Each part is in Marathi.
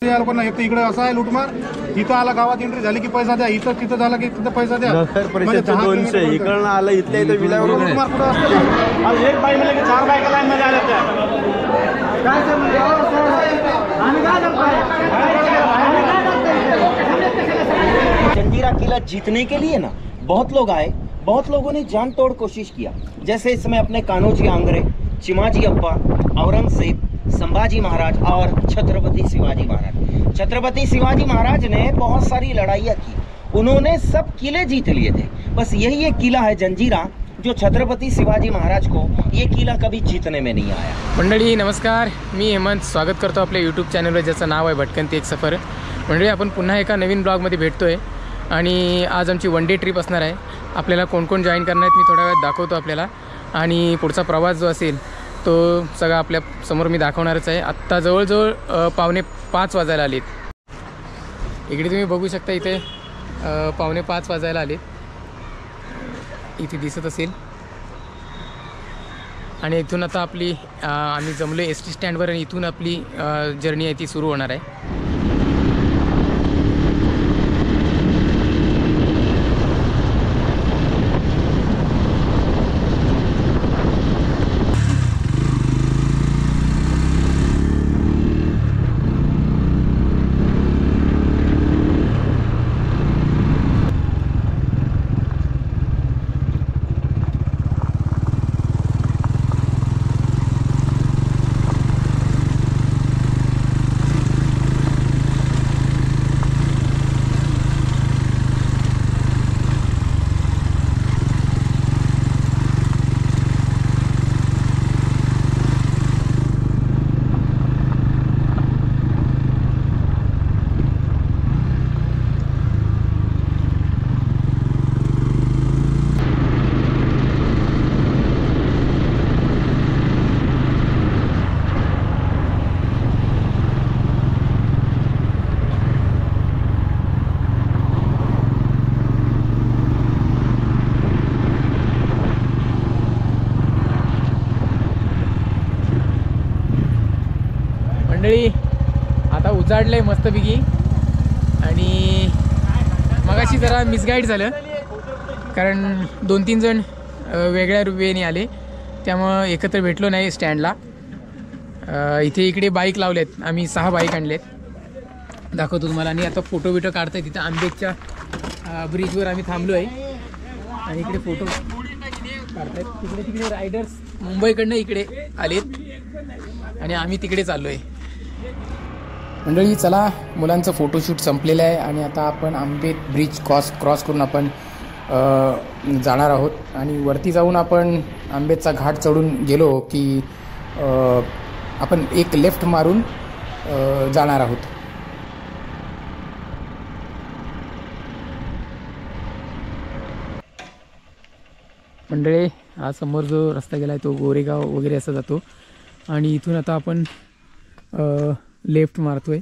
वाटते या लोकांना. एक इकडे असं आहे लुटमार, इथं आला गावात एंट्री झाली की पैसा द्या, इथं तिथं झाला की तिथं पैसा द्या. नगर परिषद 200 इकडनं आलं, इथल्या इथं विलावर लुटमार कुठं असतं? एक बाई म्हणले की 4 बायका लाईन मध्ये आल्या त्या. काय सर म्हणजे आम्ही काय करताय? जंजीरा किला जीतने के लिए ना बहुत लोग आए, बहुत लोगों ने जान तोड़ कोशिश किया. जैसे इसमें अपने कान्होजी आंग्रे, चिमाजी अप्पा, औरंगजेब, संभाजी महाराज और छत्रपति शिवाजी महाराज. छत्रपति शिवाजी महाराज ने बहुत सारी लड़ाइयाँ की, उन्होंने सब किले जीत लिए थे. बस यही एक किला है जंजीरा जो छत्रपति शिवाजी महाराज को ये किला कभी जीतने में नहीं आया. मंडळी नमस्कार, मी हेमंत स्वागत करतो आपल्या यूट्यूब चॅनलवर ज्याचं नाव आहे भटकंती एक सफर. मंडळी आपण पुन्हा एका नवीन ब्लॉगमध्ये भेटतो आहे आणि आज आमची वन डे ट्रिप असणार आहे. आपल्याला कोण कोण जॉईन करणार आहेत मी थोड्या वेळात दाखवतो आपल्याला, आणि पुढचा प्रवास जो असेल तो सगळा आपल्या समोर मी दाखवणारच आहे. आत्ता जवळजवळ 4:45 वाजायला आलेत. इकडे तुम्ही बघू शकता, इथे 4:45 वाजायला आलेत, इथे दिसत असेल. आणि इथून आता आपली आम्ही जमलो ST स्टँडवर आणि इथून आपली जर्नी आहे ती सुरू होणार आहे. मंडळी आता उजाडलं आहे मस्तपैकी, आणि मगाशी जरा मिसगाईड झालं कारण 2-3 जण वेगळ्या वेने आले, त्यामुळं एकत्र भेटलो नाही स्टँडला. इथे इकडे बाईक लावलेत, आम्ही 6 बाईक आणलेत, दाखवतो तुम्हाला. आणि आता फोटो बिटो काढताय तिथं आंबेडच्या ब्रिजवर आम्ही थांबलो आहे आणि इकडे फोटो काढतायत. तिकडे रायडर्स मुंबईकडनं इकडे आलेत आणि आम्ही तिकडे चाललो आहे. मंडळी चला, मुलांचं फोटोशूट संपलेलं आहे आणि आता आपण आंबेत ब्रिज क्रॉस करून आपण जाणार आहोत. आणि वरती जाऊन आपण आंबेतचा घाट चढून गेलो की आपण एक लेफ्ट मारून जाणार आहोत. मंडळी हा समोर जो रस्ता गेला आहे तो गोरेगाव वगैरे असा जातो, आणि इथून आता आपण लेफ्ट मारतोय.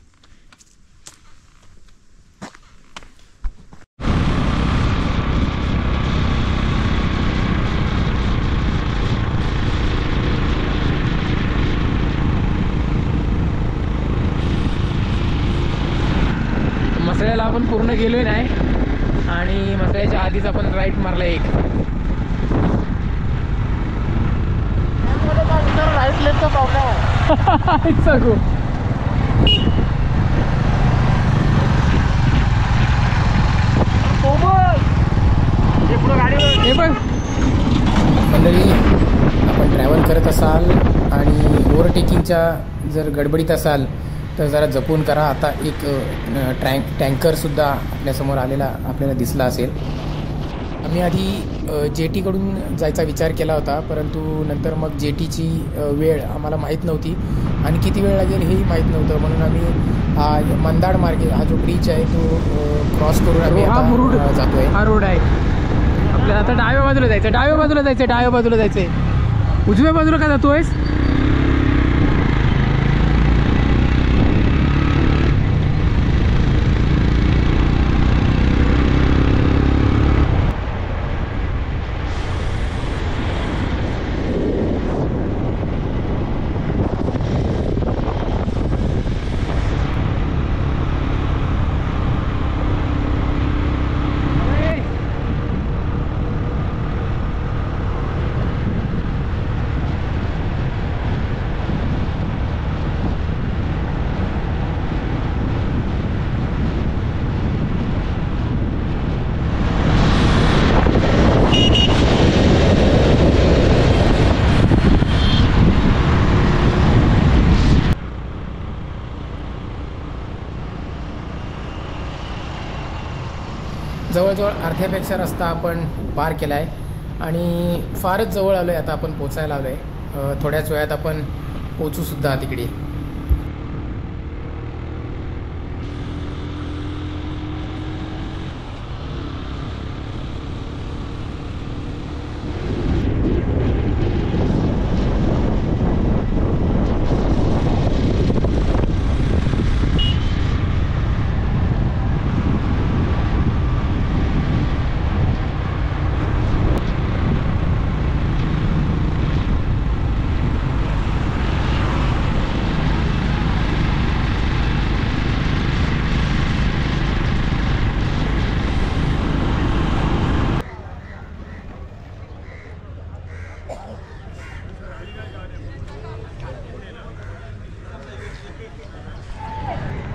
मसळ्याला आपण पूर्ण गेलोय नाही, आणि मसळ्याच्या आधीच आपण राईट मारला एक. राईट लेफ्टचा प्रॉब्लेम आहे. सांगू हे बघ मंडळी, आपण ट्रॅव्हल करत असाल आणि ओव्हरटेकिंगच्या जर गडबडीत असाल तर जरा जपून करा. आता एक टँकरसुद्धा आपल्यासमोर आलेला आपल्याला दिसला असेल. आम्ही आधी जेटीकडून जायचा विचार केला होता, परंतु नंतर मग जेटीची वेळ आम्हाला माहीत नव्हती आणि किती वेळ लागेल हेही माहीत नव्हतं, म्हणून आम्ही हा मंदाड मार्गे हा जो ब्रिज आहे तो क्रॉस करून आम्ही जातो आहे. हा रोड आहे आपल्याला. आता डाव्या बाजूला जायचं, डाव्या बाजूला जायचं, डाव्या बाजूला जायचं आहे. उजव्या बाजूला का जातो आहेस? जवळजवळ अर्ध्यापेक्षा रस्ता आपण पार केला आहे आणि फारच जवळ आलो आहे. आता आपण पोचायला आलो आहे. थोड्याच वेळात आपण पोचूसुद्धा तिकडे.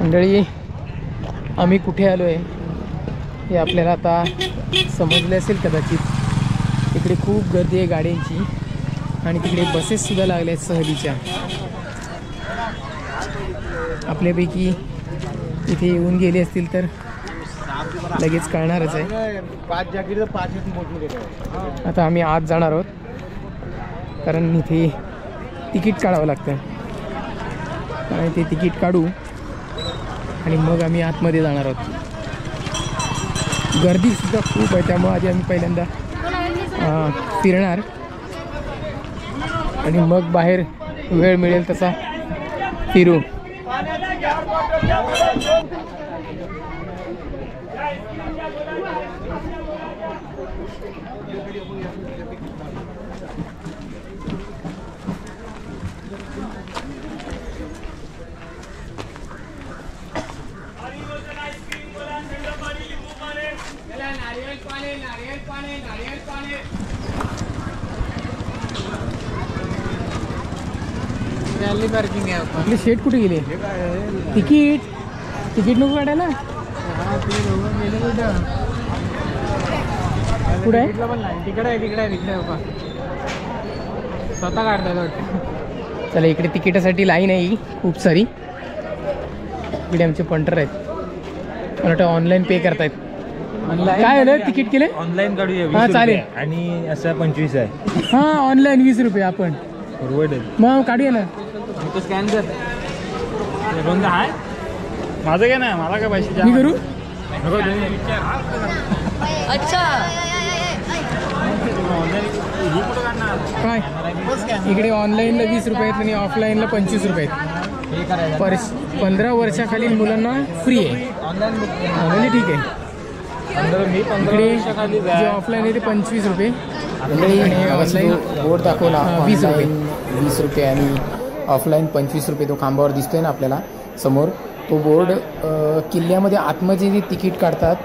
मंडळी, आम्ही कुठे आलो आहे हे आपल्याला आता समजले असेल कदाचित. तिकडे खूप गर्दी आहे गाड्यांची आणि तिकडे बसेससुद्धा लागल्या आहेत सहलीच्या. आपल्यापैकी इथे येऊन गेले असतील तर लगेच कळणारच आहे. आता आम्ही आत जाणार आहोत कारण इथे तिकीट काढावं लागतं आणि ते तिकीट काढू आणि मग आम्ही आतमध्ये जाणार आहोत. गर्दीसुद्धा खूप आहे त्यामुळे आधी आम्ही पहिल्यांदा फिरणार आणि मग बाहेर वेळ मिळेल तसा फिरू. पार्किंग आहे. आपली शेट कुठे गेली? तिकीट नको काढायला. कुठे आहे? तिकडे आहे बाबा. स्वतः काढतात वाटतं. चला, इकडे तिकिटासाठी लाईन आहे खूप सारी. इकडे आमचे पंटर आहेत. मला वाटतं ऑनलाईन पे करतायत. काय झालं? तिकीट केले ऑनलाईन काढूया. हां चालेल. आणि असं 25 आहे. हां ऑनलाईन 20 रुपये आपण मग काढूया ना. तो स्कॅन कर. कोणतं आहे? माझं काय नाही, मला काय पैसे मी करू. अच्छा काय इकडे ऑनलाईनला 20 रुपये आहेत आणि ऑफलाईनला 25 रुपये आहेत. 15 वर्षाखालील मुलांना फ्री आहे. म्हणजे ठीक आहे. इकडे जे ऑफलाईन आहे ते 25 रुपये आणि ऑनलाईन बोर्ड दाखवला. 20 रुपये आणि ऑफलाईन 25 रुपये. तो खांबावर दिसतोय ना आपल्याला समोर. तो बोर्ड किल्ल्यामध्ये आतमध्ये जे तिकीट काढतात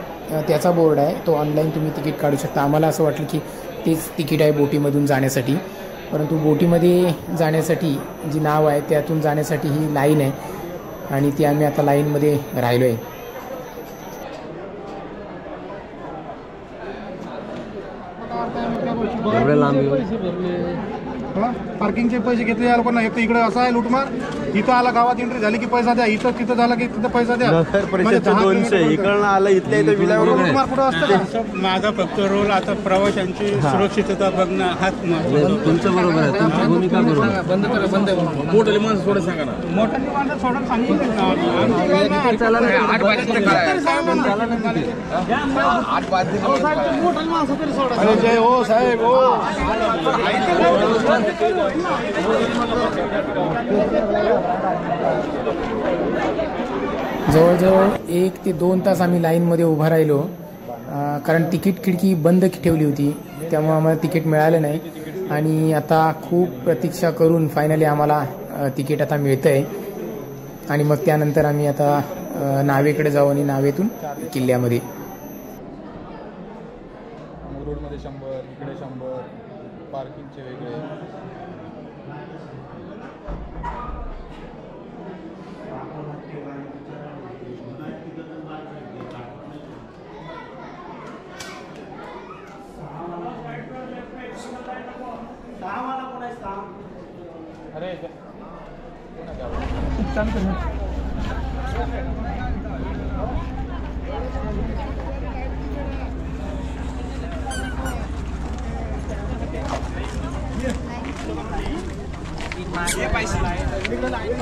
त्याचा बोर्ड आहे. तो ऑनलाईन तुम्ही तिकीट काढू शकता. आम्हाला असं वाटलं की तेच तिकीट आहे बोटीमधून जाण्यासाठी, परंतु बोटीमध्ये जाण्यासाठी जी नाव आहे त्यातून जाण्यासाठी ही लाईन आहे आणि ती आम्ही आता लाईनमध्ये राहिलो आहे. पार्किंगचे पैसे घेतले या लोकांना. एक इकडे असं आहे लुटमार. इथं आला गावात एंट्री झाली की पैसा द्या. इथं तिथं झाला की तिथं पैसा द्या. नगर परिषदचे 200 इकडनं आलं इथल्या इथं विलावर लुटमार कुठं असतं? माझा फक्त रोल आता प्रवाशांची सुरक्षितता बघणं हाच तुमचं बरोबर आहे. तुमची भूमिका बरोबर. मोठाली माणसं थोडं सांगा ना. मोठाली माणसं थोडं सांगितलं अरे जय हो साहेब हो. जवळजवळ 1 ते 2 तास आम्ही लाईनमध्ये उभा राहिलो कारण तिकीट खिडकी बंद ठेवली होती. त्यामुळे आम्हाला तिकीट मिळालं नाही आणि आता खूप प्रतीक्षा करून फायनली आम्हाला तिकीट आता मिळतं आहे आणि मग त्यानंतर आम्ही आता नावेकडे जाऊ आणि नावेतून किल्ल्यामध्ये. रोडमध्ये 100, इकडे 100, पार्किंगचे वेगळे. अरे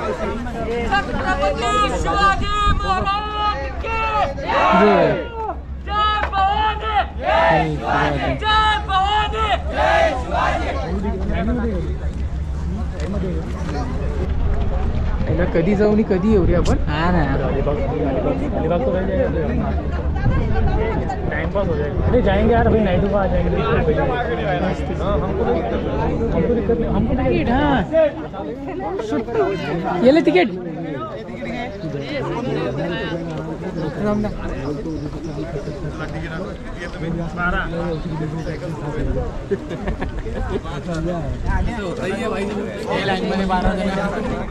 छत्रपती शिवाजी महाराज की जय जय भवानी जय भवानी पहिला कधी जाऊ आणि कधी येऊ रे आपण? हाँ ना टाइम पास हो जाएगा। अरे जाएंगे यार, अभी नाइट को आ जाएंगे। हमको दिक्कत नहीं, हमको तिकीट हाँ येले तिकीट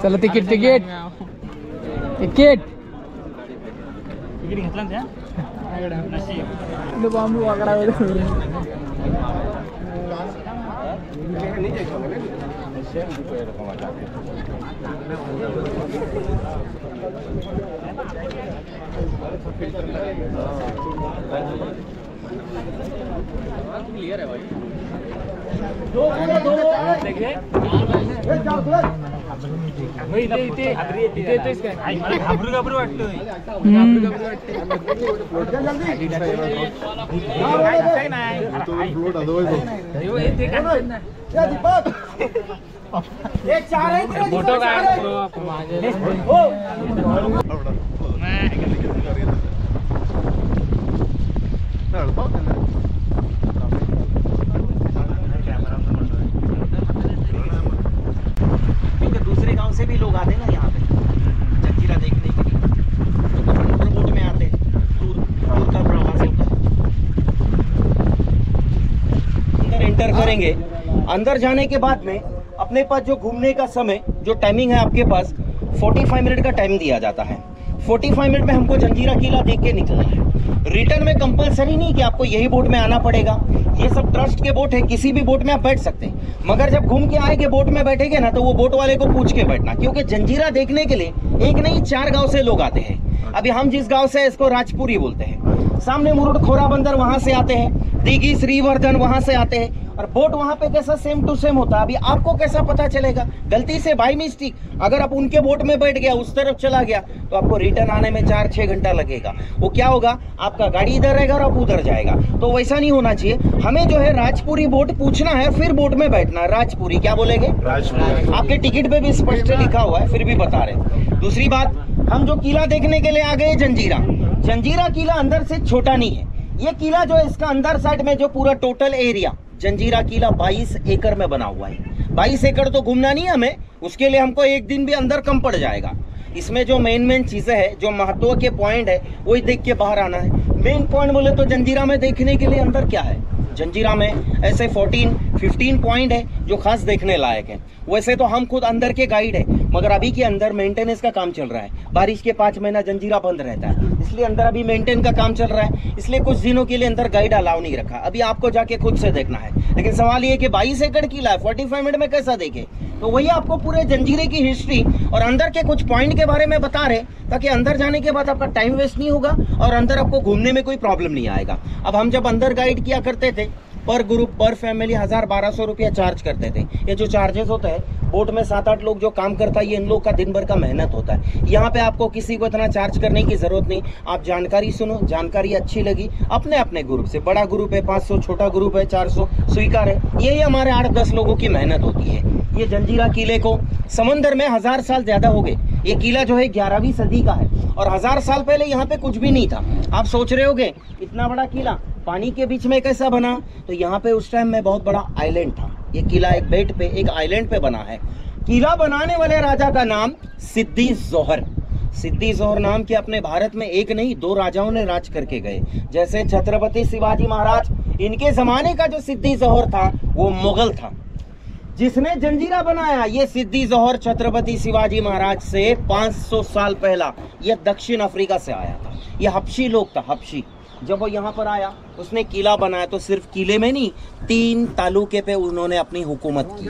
चला तिकीट तिकीट तिकीट तिकीट घेतलं ना बांबू वाकडा क्लियर है भाई घाबरू घाबरू वाटतोय। फोटो काय दूसरे गांव से भी लोग आते ना यहाँ पे जंजीरा देखने के लिए, तो मोटर बोट में आते हैं, दूर का प्रवास होता है। अंदर एंटर करेंगे, अंदर जाने के बाद में अपने पास जो घूमने का समय जो टाइमिंग है आपके पास 45 मिनट का टाइम दिया जाता है। 45 मिनट में हमको जंजीरा किला देख के निकलना है। रिटर्न में कंपलसरी नहीं कि आपको यही बोट में आना पड़ेगा, ये सब ट्रस्ट के बोट है, किसी भी बोट में आप बैठ सकते हैं। मगर जब घूम के आएंगे बोट में बैठेंगे ना, तो वो बोट वाले को पूछ के बैठना, क्योंकि जंजीरा देखने के लिए एक नहीं 4 गांव से लोग आते हैं। अभी हम जिस गांव से है इसको राजपुरी बोलते हैं। सामने मुरुड खोरा बंदर वहां से आते हैं, दीघी श्रीवर्धन वहां से आते हैं, और बोट वहां पे कैसा सेम टू सेम होता है। अभी आपको कैसा पता चलेगा? गलती से बाई मिस्टेक अगर आप उनके बोट में बैठ गया, उस तरफ चला गया, तो आपको रिटर्न आने में 4-6 घंटा लगेगा। वो क्या होगा, आपका गाड़ी इधर रहेगा और आप उधर जाएगा। तो वैसा नहीं होना चाहिए। हमें जो है राजपुरी बोट पूछना है, फिर बोट में बैठना है। राजपुरी क्या बोलेंगे? आपके टिकट पे भी स्पष्ट लिखा हुआ है, फिर भी बता रहे। दूसरी बात, हम जो किला देखने के लिए आ गए जंजीरा, जंजीरा किला अंदर से छोटा नहीं है। ये किला जो है, इसका अंदर साइड में जो पूरा टोटल एरिया जंजीरा किला 22 एकड़ में बना हुआ है। 22 एकड़ तो घूमना नहीं है हमें, उसके लिए हमको एक दिन भी अंदर कम पड़ जाएगा। इसमें जो मेन चीजें है, जो महत्व के पॉइंट है, वही देख के बाहर आना है। मेन पॉइंट बोले तो जंजीरा में देखने के लिए अंदर क्या है, जंजीरा में ऐसे 14-15 पॉइंट है जो खास देखने लायक है। वैसे तो हम खुद अंदर के गाइड है, मगर अभी के अंदर मेंटेनेंस का काम चल रहा है। बारिश के 5 महीना जंजीरा बंद रहता है, इसलिए अंदर अभी मेंटेन का काम चल रहा है, इसलिए कुछ दिनों के लिए अंदर गाइड अलाउ नहीं रखा। अभी आपको जाके खुद से देखना है। लेकिन सवाल ये कि 22 एकड़ किला है, 45 मिनट में कैसा देखे? तो वही आपको पूरे जंजीरे की हिस्ट्री और अंदर के कुछ पॉइंट के बारे में बता रहे, ताकि अंदर जाने के बाद आपका टाइम वेस्ट नहीं होगा और अंदर आपको घूमने में कोई प्रॉब्लम नहीं आएगा। अब हम जब अंदर गाइड किया करते थे, पर ग्रुप पर फैमिली 1000-1200 रुपया चार्ज करते थे। ये जो चार्जेस होते हैं, बोट में 7-8 लोग जो काम करता है, ये इन लोग का दिन भर का मेहनत होता है। यहाँ पे आपको किसी को इतना चार्ज करने की जरूरत नहीं। आप जानकारी सुनो, जानकारी अच्छी लगी, अपने अपने ग्रुप से, बड़ा ग्रुप है 500, छोटा ग्रुप है 400, स्वीकार है। यही हमारे 8-10 लोगों की मेहनत होती है। ये जंजीरा किले को समंदर में 1000 साल ज्यादा हो गए। ये किला जो है 11वीं सदी का है, और 1000 साल पहले यहाँ पे कुछ भी नहीं था। आप सोच रहे होगे इतना बड़ा किला पानी के बीच में कैसा बना? तो यहाँ पे उस टाइम में बहुत बड़ा आइलैंड था। ये किला एक बेट पे, एक आइलैंड पे बना है। किला बनाने वाले राजा का नाम सिद्दी जोहर। सिद्दी जोहर नाम के अपने भारत में एक नहीं 2 राजाओं ने राज करके गए। जैसे छत्रपति शिवाजी महाराज, इनके जमाने का जो सिद्दी जोहर था वो मुगल था। जिसने जंजीरा बनाया, ये सिद्दी जोहर छत्रपति शिवाजी महाराज से 500 साल पहला ये दक्षिण अफ्रीका से आया था। ये हबशी लोग था, हबशी। जब वो यहाँ पर आया, उसने किला बनाया, तो सिर्फ किले में नहीं 3 तालुके पे उन्होंने अपनी हुकूमत की,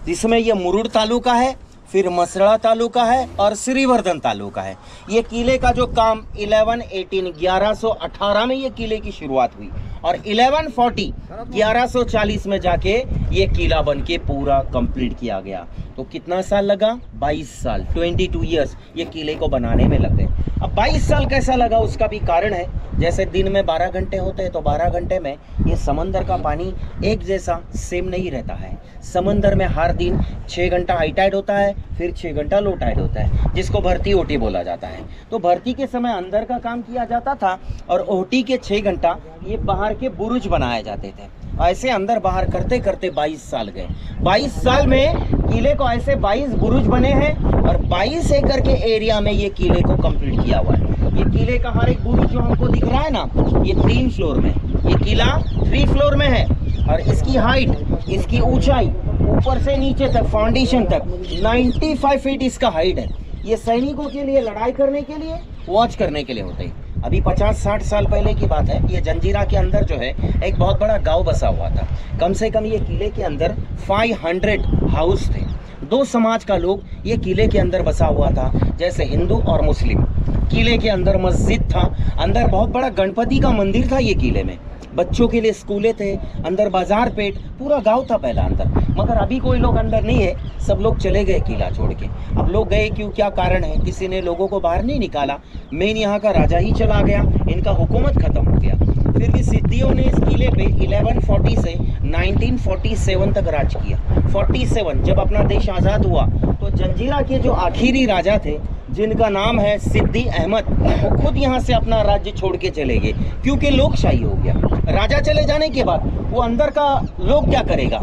जिसमें ये मुरुड तालुका है, फिर मसड़ा तालुका है और श्रीवर्धन तालुका है। ये किले का जो काम 1118 में ये किले की शुरुआत हुई और 1140 में जाके ये किला बन के पूरा कंप्लीट किया गया। तो कितना साल लगा? 22 साल, 22 ईयर्स ये किले को बनाने में लग गए। अब 22 साल कैसा लगा उसका भी कारण है। जैसे दिन में 12 घंटे होते हैं तो 12 घंटे में ये समंदर का पानी एक जैसा सेम नहीं रहता है। समंदर में हर दिन 6 घंटा हाई टाइड होता है, फिर 6 घंटा लो टाइड होता है, जिसको भर्ती ओटी बोला जाता है। तो भर्ती के समय अंदर का काम किया जाता था और ओटी के 6 घंटा ये बाहर के बुरुज बनाए जाते थे। ऐसे अंदर बाहर करते करते 22 साल गए। 22 साल में किले को ऐसे 22 बुरुज बने हैं और 22 एकड़ के एरिया में ये किले को कंप्लीट किया हुआ है। ये किले का हर एक बुरुज जो हमको दिख रहा है ना, ये 3 फ्लोर में, ये किला 3 फ्लोर में है। और इसकी हाइट, इसकी ऊंचाई ऊपर से नीचे तक, फाउंडेशन तक 95 फीट इसका हाइट है। ये सैनिकों के लिए, लड़ाई करने के लिए, वॉच करने के लिए होते हैं। अभी 50-60 साल पहले की बात है। ये जंजीरा के अंदर जो है एक बहुत बड़ा गांव बसा हुआ था। कम से कम ये किले के अंदर 500 हाउस थे। 2 समाज का लोग ये किले के अंदर बसा हुआ था, जैसे हिंदू और मुस्लिम। किले के अंदर मस्जिद था, अंदर बहुत बड़ा गणपति का मंदिर था। ये किले में बच्चों के लिए स्कूलें थे, अंदर बाजार पेट, पूरा गांव था पहला अंदर। मगर अभी कोई लोग अंदर नहीं है, सब लोग चले गए किला छोड़ के। अब लोग गए क्यों, क्या कारण है? किसी ने लोगों को बाहर नहीं निकाला। मेन यहाँ का राजा ही चला गया, इनका हुकूमत खत्म हो गया। फिर भी सिद्धियों ने इस किले पे 1140 से 1947 तक राज किया। 47 जब अपना देश आज़ाद हुआ तो जंजीरा के जो आखिरी राजा थे, जिनका नाम है सिद्दी अहमद, वो खुद यहाँ से अपना राज्य छोड़ के चले गए, क्योंकि लोकशाही हो गया। राजा चले जाने के बाद वो अंदर का लोग क्या करेगा?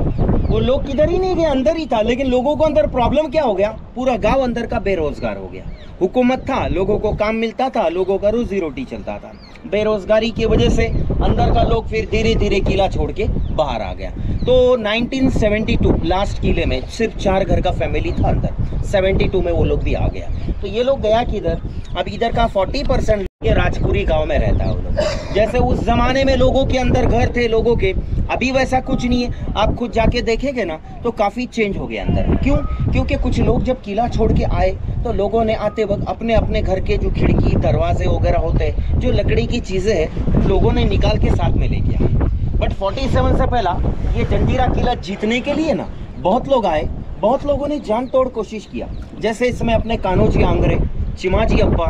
वो लोग किधर ही नहीं गए, अंदर ही था। लेकिन लोगों को अंदर प्रॉब्लम क्या हो गया? पूरा गांव अंदर का बेरोजगार हो गया। हुकूमत था, लोगों को काम मिलता था, लोगों का रोजी रोटी चलता था। बेरोजगारी की वजह से अंदर का लोग फिर धीरे धीरे किला छोड़ के बाहर आ गया। तो 1972 लास्ट किले में सिर्फ 4 घर का फैमिली था अंदर। 72 में वो लोग भी आ गया। तो ये लोग गया किधर? अब इधर का 40% ये राजपुरी गांव में रहता है वो लोग। जैसे उस जमाने में लोगों के अंदर घर थे लोगों के, अभी वैसा कुछ नहीं है। आप खुद जाके देखेंगे ना तो काफ़ी चेंज हो गया अंदर। क्यों? क्योंकि कुछ लोग जब किला छोड़ के आए तो लोगों ने आते वक्त अपने अपने घर के जो खिड़की दरवाजे वगैरह होते हैं, जो लकड़ी की चीज़ें हैं, लोगों ने निकाल के साथ में लेके आए। बट 47 से पहला ये जंजीरा किला जीतने के लिए ना बहुत लोग आए, बहुत लोगों ने जान तोड़ कोशिश किया। जैसे इसमें अपने कान्होजी आंग्रे, चिमाजी अप्पा,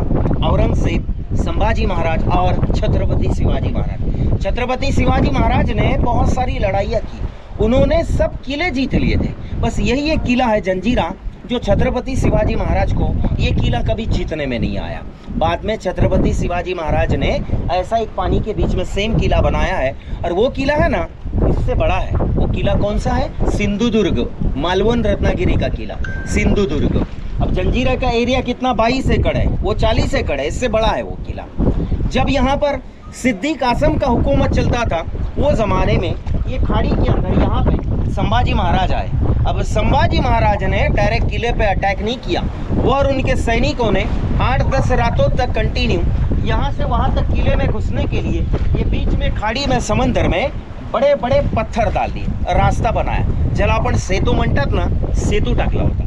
औरंगजेब, संभाजी महाराज और छत्रपति शिवाजी महाराज। छत्रपति शिवाजी महाराज ने बहुत सारी लड़ाइयाँ की, उन्होंने सब किले जीत लिए थे। बस यही एक किला है जंजीरा जो छत्रपति शिवाजी महाराज को ये किला कभी जीतने में नहीं आया। बाद में छत्रपति शिवाजी महाराज ने ऐसा एक पानी के बीच में सेम किला बनाया है, और वो किला है ना इससे बड़ा है। वो किला कौन सा है? सिंधुदुर्ग, मालवन रत्नागिरी का किला सिंधुदुर्ग। अब जंजीरा का एरिया कितना? 22 एकड़ है, वो 40 एकड़ है, इससे बड़ा है वो किला। जब यहाँ पर सिद्दीक आजम का हुकूमत चलता था, वो ज़माने में ये खाड़ी के अंदर यहाँ पे संभाजी महाराज आए। अब संभाजी महाराज ने डायरेक्ट किले पे अटैक नहीं किया, वो और उनके सैनिकों ने 8-10 रातों तक कंटिन्यू यहाँ से वहाँ तक किले में घुसने के लिए ये बीच में खाड़ी में समंदर में बड़े बड़े पत्थर डाल दिए, रास्ता बनाया। ज्याला आपण सेतू म्हणतात ना, सेतू टाकला होता।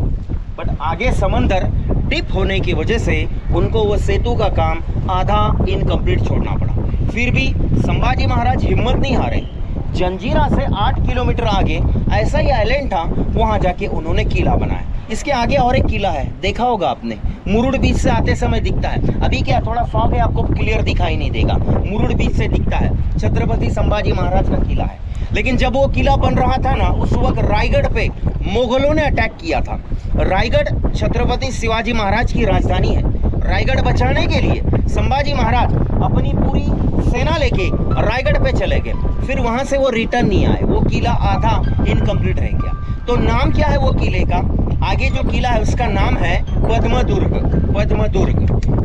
बट आगे समंदर डिप होने की वजह से उनको वो सेतु का काम आधा इनकम्प्लीट छोड़ना पड़ा। फिर भी संभाजी महाराज हिम्मत नहीं हारे। जंजीरा से 8 किलोमीटर आगे ऐसा ही आइलैंड था, वहाँ जाके उन्होंने किला बनाया। इसके आगे और एक किला है, देखा होगा आपने, मुरुड़ बीच से आते समय दिखता है। अभी क्या थोड़ा फॉग है, आपको क्लियर दिखाई नहीं देगा, मुरुड़ बीच से दिखता है। छत्रपति संभाजी महाराज का किला है। लेकिन जब वो किला बन रहा था ना, उस वक्त रायगढ़ पे मुगलों ने अटैक किया था। रायगढ़ छत्रपति शिवाजी महाराज की राजधानी है। रायगढ़ बचाने के लिए संभाजी महाराज अपनी पूरी सेना लेके रायगढ़ पे चले गए। फिर वहां से वो रिटर्न नहीं आए, वो किला आधा इनकम्प्लीट रह गया। तो नाम क्या है वो किले का? आगे जो किला है उसका नाम है पद्मदुर्ग। पद्मदुर्ग।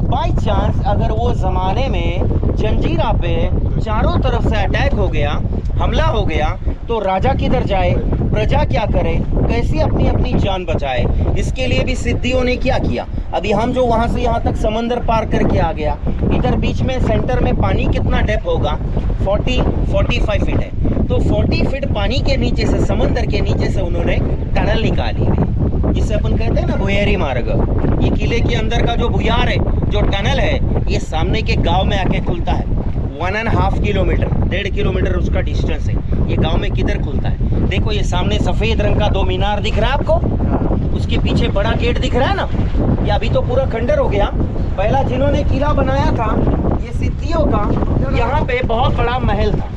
बाई चांस अगर वो ज़माने में जंजीरा पे चारों तरफ से अटैक हो गया, हमला हो गया, तो राजा किधर जाए, प्रजा क्या करे, कैसी अपनी अपनी जान बचाए? इसके लिए भी सिद्धियों ने क्या किया? अभी हम जो वहाँ से यहाँ तक समंदर पार करके आ गया, इधर बीच में सेंटर में पानी कितना डेप्थ होगा? 40-45 फीट है। तो 40 फीट पानी के नीचे से, समंदर के नीचे से उन्होंने टनल निकाली है, जिसे अपन कहते हैं ना भुयारी मार्ग। ये किले के अंदर का जो भुयार है, जो टनल है, ये सामने के गांव में आके खुलता है। 1.5 किलोमीटर, 1.5 किलोमीटर उसका डिस्टेंस है। ये गांव में किधर खुलता है? देखो ये सामने सफेद रंग का 2 मीनार दिख रहा है आपको, उसके पीछे बड़ा गेट दिख रहा है ना, ये अभी तो पूरा खंडर हो गया। पहला जिन्होंने किला बनाया था ये सिद्धियों का, यहाँ पे बहुत बड़ा महल था।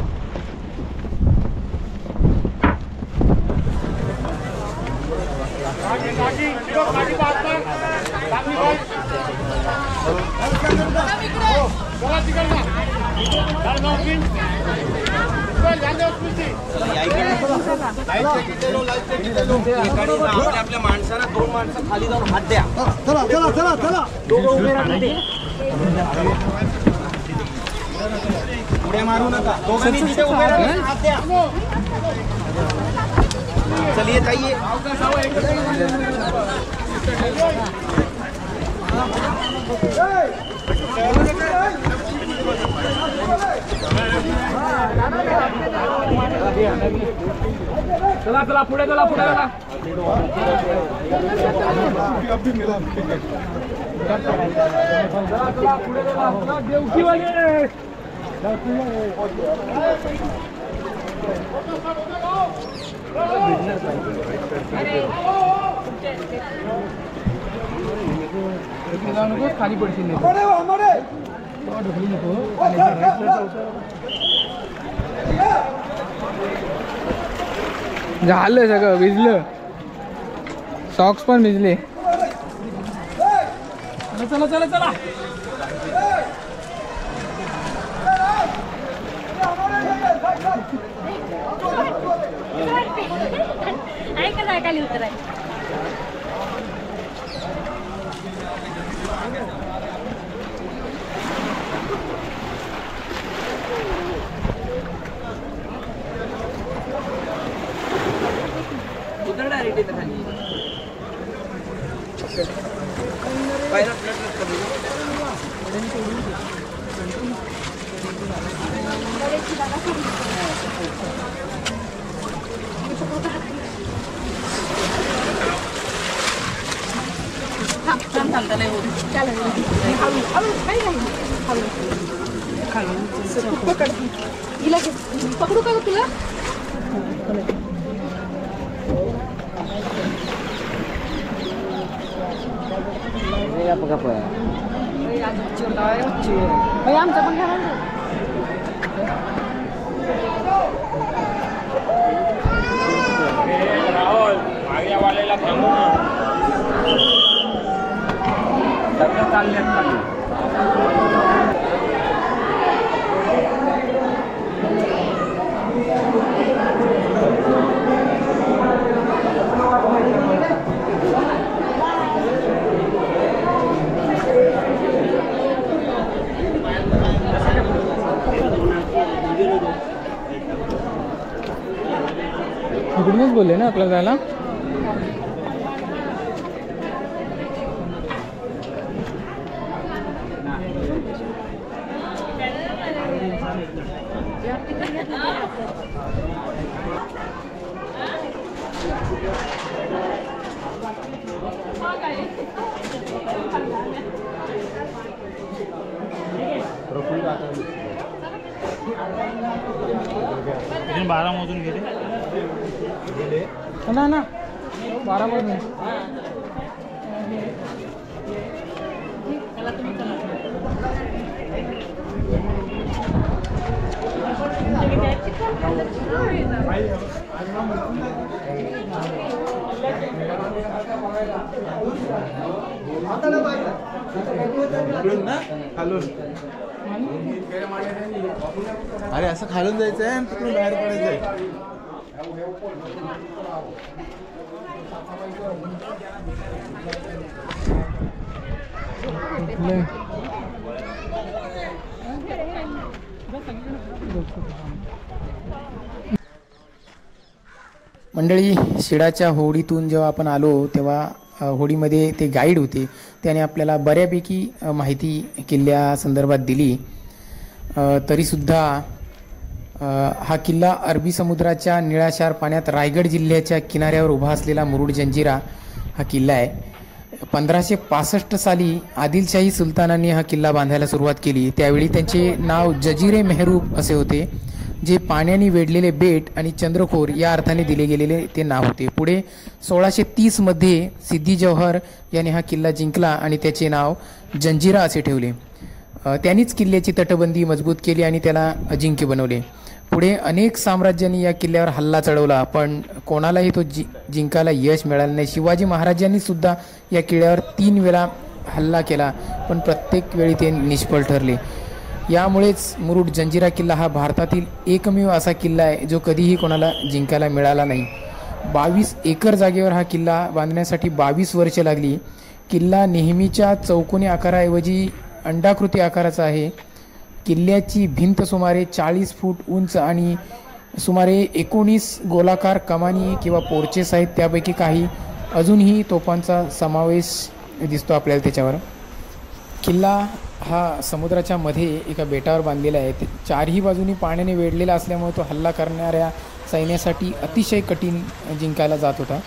आपल्या माणसाला 2 माणसं खाली जाऊन हात द्या. पुढे मारू नका, दोघांनी तिथे उभे राहा, हात द्या. चलिए जाइए. चला चला पुढे चला पुढे चला. खाली पडशील झालं सगळं भिजलं, सॉक्स पण भिजले. चला चला चला. खाली उतराय. पकडू का तुला? आमच्या पण राहुल मागल्या वाल्याला थांबू ना. सगळं चालले. इकडूनच बोलले ना आपल्याला जायला. बारा मोजून गेले ना ना 12 मोजून. अरे असं खालून जायचंय आणि तिकडून बाहेर पडायचंय. मंडळी, शिडाच्या होडीतून जेव्हा आपण आलो तेव्हा होडीमध्ये ते गाईड होते, त्याने आपल्याला बऱ्यापैकी माहिती किल्ल्या संदर्भात दिली. तरीसुद्धा हा किल्ला अरबी समुद्राच्या निळाशार पाण्यात रायगड जिल्ह्याच्या किनाऱ्यावर उभा असलेला मुरुड जंजिरा हा किल्ला आहे. 1565 साली आदिलशाही सुलतानांनी हा किल्ला बांधायला सुरुवात केली. त्यावेळी त्यांचे नाव जजीरे मेहरूब असे होते, जे पाण्याने वेढलेले बेट आणि चंद्रकोर या अर्थाने दिले गेलेले ते नाव होते. पुढे 1630 मध्ये सिद्दी जौहर याने हा किल्ला जिंकला आणि त्याचे नाव जंजिरा असे ठेवले. त्यांनीच किल्ल्याची तटबंदी मजबूत केली आणि त्याला अजिंक्य बनवले. पुढे अनेक साम्राज्यांनी या किल्ल्यावर हल्ला चढवला, पण कोणालाही तो जिंकायला यश मिळालं नाही. शिवाजी महाराजांनी सुद्धा या किल्ल्यावर 3 वेळा हल्ला केला, पण प्रत्येक वेळी ते निष्फळ ठरले. यामुळेच मुरुड जंजिरा किल्ला हा भारतातील एकमेव असा किल्ला आहे जो कधीही कोणाला जिंकायला मिळाला नाही. 22 एकर जागेवर हा किल्ला बांधण्यासाठी 22 वर्षे लागली. किल्ला नेहमीच्या चौकोनी आकाराऐवजी अंडाकृती आकाराचा आहे. किल्ल्याची भिंत सुमारे 40 फूट उंच आणि सुमारे 19 गोलाकार कमानी किंवा पोर्चेस आहेत. त्यापैकी काही अजूनही तोफांचा समावेश दिसतो आपल्याला त्याच्यावर. किल्ला हा समुद्राच्या मध्ये एका बेटावर बांधलेला आहे. चारही बाजूनी पाण्याने वेढलेला असल्यामुळे तो हल्ला करणाऱ्या सैन्यासाठी अतिशय कठीण जिंकायला जात होता.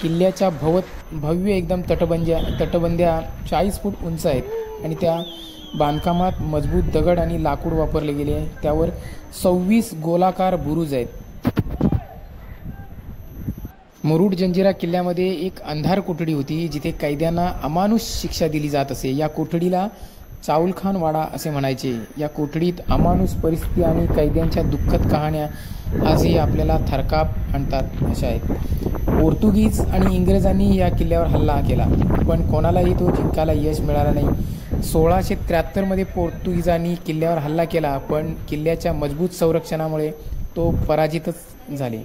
किल्ल्याच्या भव्य एकदम तटबंद्या 40 फूट उंच आहेत आणि त्या बांधकामात मजबूत दगड आणि लाकूड वापरले गेले आहे. त्यावर 26 गोलाकार बुरुज आहेत. मुरुड जंजिरा किल्ल्यामध्ये एक अंधार कोठडी होती, जिथे कैद्यांना अमानुष शिक्षा दिली जात असे. या कोठडीला चाऊलखान वाडा असे म्हणायचे. या कोठडीत अमानुष परिस्थिती आणि कैद्यांच्या दुःखद कहाण्या आजही आपल्याला थरकाप आणतात अशा आहेत. पोर्तुगीज आणि इंग्रजांनी या किल्ल्यावर हल्ला केला, पण कोणालाही तो जिंकायला यश मिळाला नाही. 1673 मध्ये पोर्तुगीजांनी किल्ल्यावर हल्ला केला, पण किल्ल्याच्या मजबूत संरक्षणामुळे तो पराजितच झाले.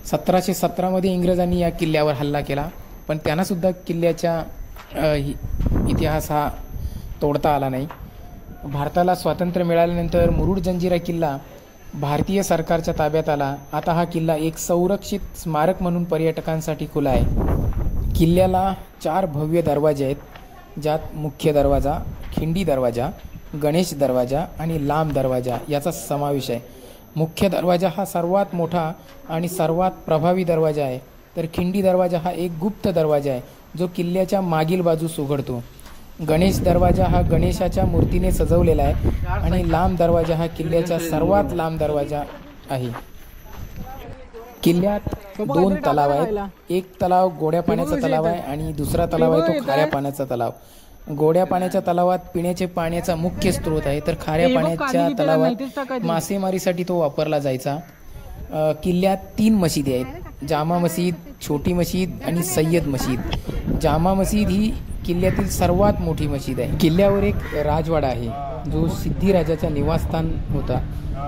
1717 मध्ये इंग्रजांनी या किल्ल्यावर हल्ला केला, पण त्यांनासुद्धा किल्ल्याचा इतिहास हा तोडता आला नाही. भारताला स्वातंत्र्य मिळाल्यानंतर मुरुड जंजिरा किल्ला भारतीय सरकारच्या ताब्यात आला. आता हा किल्ला एक संरक्षित स्मारक म्हणून पर्यटकांसाठी खुला आहे. किल्ल्याला 4 भव्य दरवाजे आहेत, ज्यात मुख्य दरवाजा, खिंडी दरवाजा, गणेश दरवाजा आणि लांब दरवाजा याचा समावेश आहे. मुख्य दरवाजा हा सर्वात मोठा आणि सर्वात प्रभावी दरवाजा आहे, तर खिंडी दरवाजा हा एक गुप्त दरवाजा आहे जो किल्ल्याच्या मागील बाजूस उघडतो. गणेश दरवाजा हा गणेशाच्या मूर्तीने सजवलेला आहे आणि लांब दरवाजा हा किल्ल्याचा सर्वात लांब दरवाजा आहे. किल्ल्यात 2 तलाव आहेत. एक तलाव गोड्या पाण्याचा तलाव आहे आणि दुसरा तलाव आहे तो खाऱ्या पाण्याचा तलाव. गोड्या पाण्याच्या तलावात पिण्याचे पाण्याचा मुख्य स्रोत आहे, तर खाऱ्या पाण्याच्या तलावात मासेमारीसाठी तो वापरला जायचा. किल्ल्यात 3 मशिदी आहेत, जामा मशीद, छोटी मशीद आणि सय्यद मशीद. जामा मशीद ही किल्ल्यातील सर्वात मोठी मशीद आहे. किल्ल्यावर एक राजवाडा आहे जो सिद्धी राजाचा निवासस्थान होता.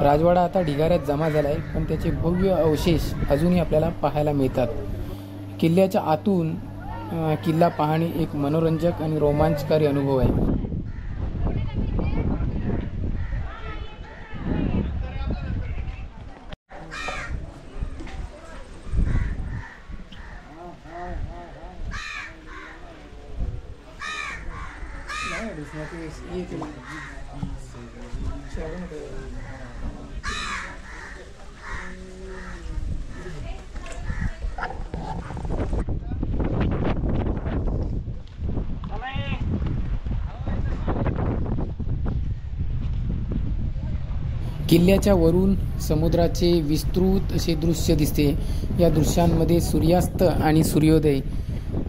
राजवाडा आता ढिगाऱ्यात जमा झाला आहे, पण त्याचे भव्य अवशेष अजूनही आपल्याला पाहायला मिळतात. किल्ल्याच्या आतून किल्ला पाहणे एक मनोरंजक आणि रोमांचकारी अनुभव आहे. किल्ल्याच्या वरून समुद्राचे विस्तृत असे दृश्य दिसते. या दृश्यांमध्ये सूर्यास्त आणि सूर्योदय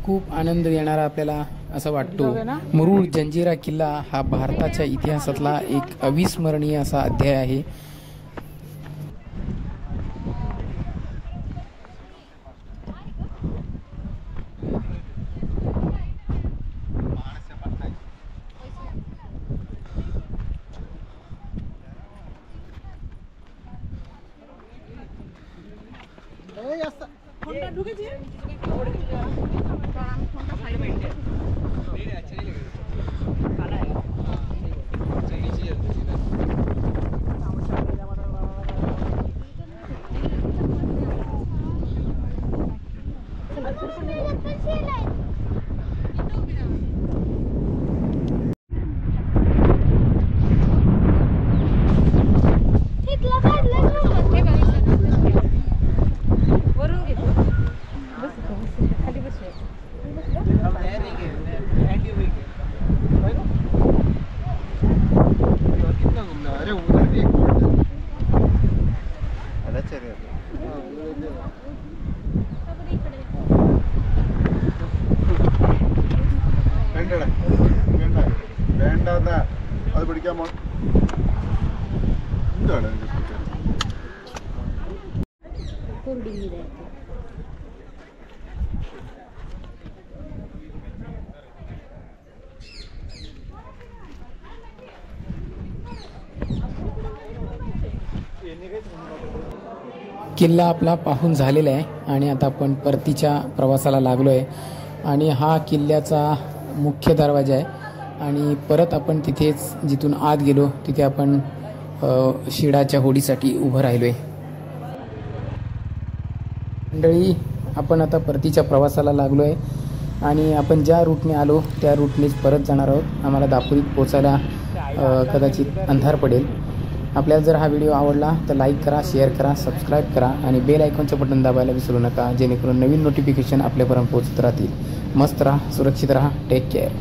खूप आनंद देणारा आपल्याला असं वाटतो. मुरुड जंजिरा किल्ला हा भारताच्या इतिहासातला एक अविस्मरणीय असा अध्याय आहे. वरून घेतो. बस खाली बस. कोरडी मीठ आहे. किल्ला आपला पाहून झालेला आहे आणि आता आपण परतीच्या प्रवासाला लागलो आहे. आणि हा किल्ल्याचा मुख्य दरवाजा आहे आणि परत आपण तिथेच जिथून आत गेलो तिथे आपण शिडाच्या होडीसाठी उभं राहिलो आहे. मंडळी, आपण आता परतीच्या प्रवासाला लागलो आहे आणि आपण ज्या रूटने आलो त्या रूटनेच परत जाणार आहोत. आम्हाला दापोलीत पोचायला कदाचित अंधार पडेल. आपल्याला जर हा व्हिडिओ आवडला तर लाईक करा, शेअर करा, सबस्क्राईब करा आणि बेल आयकॉनचं बटन दाबायला विसरू नका, जेणेकरून नवीन नोटिफिकेशन आपल्यापर्यंत पोहोचत राहतील. मस्त राहा, सुरक्षित राहा, टेक केअर.